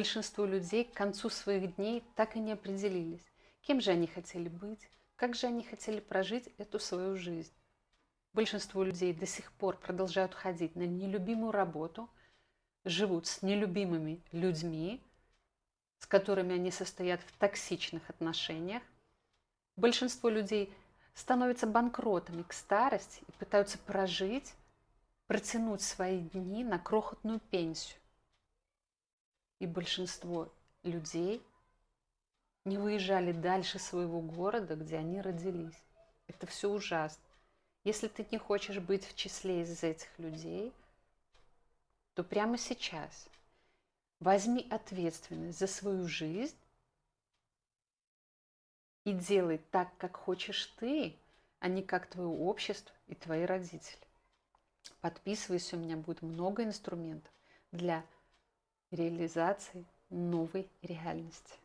Большинство людей к концу своих дней так и не определились, кем же они хотели быть, как же они хотели прожить эту свою жизнь. Большинство людей до сих пор продолжают ходить на нелюбимую работу, живут с нелюбимыми людьми, с которыми они состоят в токсичных отношениях. Большинство людей становятся банкротами к старости и пытаются прожить, протянуть свои дни на крохотную пенсию. И большинство людей не выезжали дальше своего города, где они родились. Это все ужасно. Если ты не хочешь быть в числе из этих людей, то прямо сейчас возьми ответственность за свою жизнь и делай так, как хочешь ты, а не как твое общество и твои родители. Подписывайся, у меня будет много инструментов для реализации новой реальности.